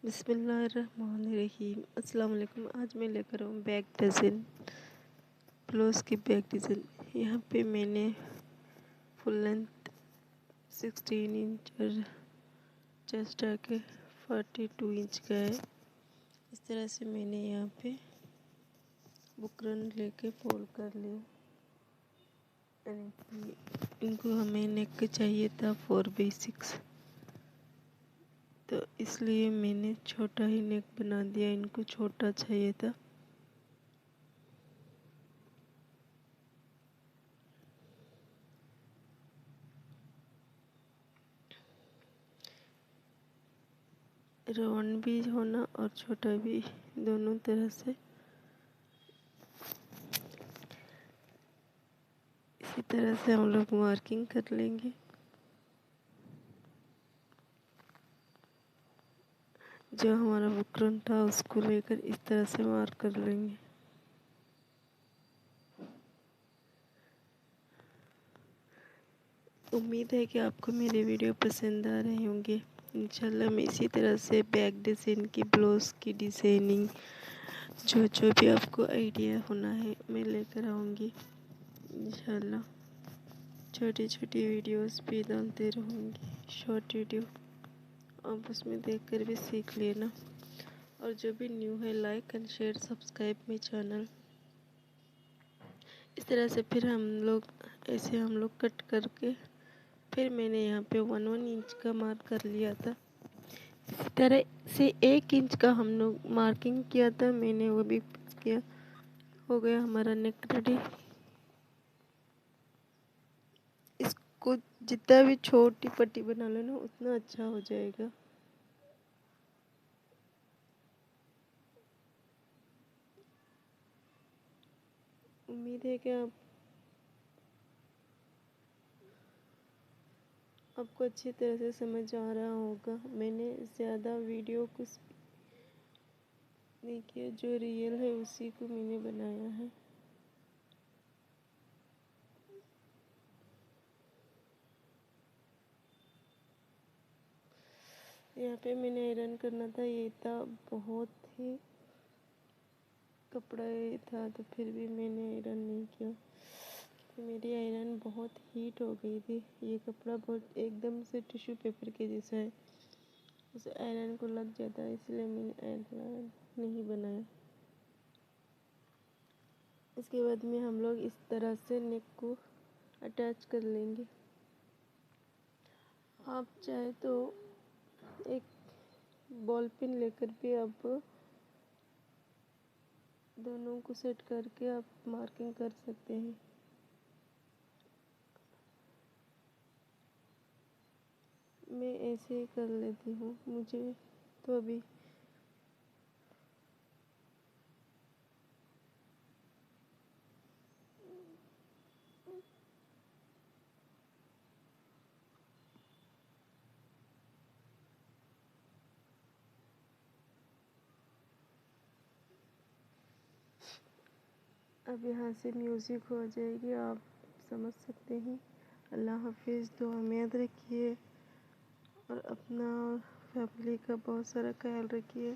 बिस्मिल्लाहिर्रहमानिर्रहीम। अस्सलाम वालेकुम। आज मैं लेकर आऊँ बैक डिज़ाइन, ब्लाउज़ की बैक डिज़ाइन। यहाँ पे मैंने फुल लेंथ 16 इंच और चेस्ट आके 42 इंच का है। इस तरह से मैंने यहाँ पे बुकरम लेके फोल्ड कर लिया। यानी कि इनको हमें नेक चाहिए था 4/6, तो इसलिए मैंने छोटा ही नेक बना दिया। इनको छोटा चाहिए था। राउंड भी होना और छोटा भी, दोनों तरह से। इसी तरह से हम लोग मार्किंग कर लेंगे। जो हमारा बुकरम था उसको लेकर इस तरह से मार्क कर लेंगे। उम्मीद है कि आपको मेरे वीडियो पसंद आ रहे होंगे। इंशाल्लाह मैं इसी तरह से बैक डिज़ाइन की, ब्लाउज़ की डिज़ाइनिंग, जो भी आपको आइडिया होना है मैं लेकर आऊँगी। इंशाल्लाह छोटी छोटी वीडियोस भी डालते रहूँगी, शॉर्ट वीडियो। आप उसमें देखकर भी सीख लेना। और जो भी न्यू है, like and share, subscribe my channel. इस तरह से फिर हम लोग कट करके फिर मैंने यहाँ पे 1 इंच का मार्क कर लिया था। इसी तरह से 1 इंच का हम लोग मार्किंग किया था, मैंने वो भी फिक्स किया। हो गया हमारा नेक रेडी। इसको जितना भी छोटी पट्टी बना लेना उतना अच्छा हो जाएगा। उम्मीद है कि आपको अच्छी तरह से समझ आ रहा होगा। मैंने ज़्यादा वीडियो कुछ नहीं किया, जो रियल है उसी को मैंने बनाया है। यहाँ पे मैंने आयरन करना था, ये था बहुत ही कपड़ा ये था, तो फिर भी मैंने आयरन नहीं किया। मेरी आयरन बहुत हीट हो गई थी। ये कपड़ा बहुत एकदम से टिश्यू पेपर के जैसा है, उसे आयरन को लग जाता है, इसलिए मैंने आयरन नहीं बनाया। इसके बाद में हम लोग इस तरह से नेक को अटैच कर लेंगे। आप चाहे तो एक बॉल पिन लेकर भी आप दोनों को सेट करके आप मार्किंग कर सकते हैं। मैं ऐसे ही कर लेती हूँ, मुझे तो अभी अब यहाँ से म्यूज़िक हो जाएगी, आप समझ सकते हैं। अल्लाह हाफिज़। दुआ में याद रखिए और अपना फैमिली का बहुत सारा ख्याल रखिए।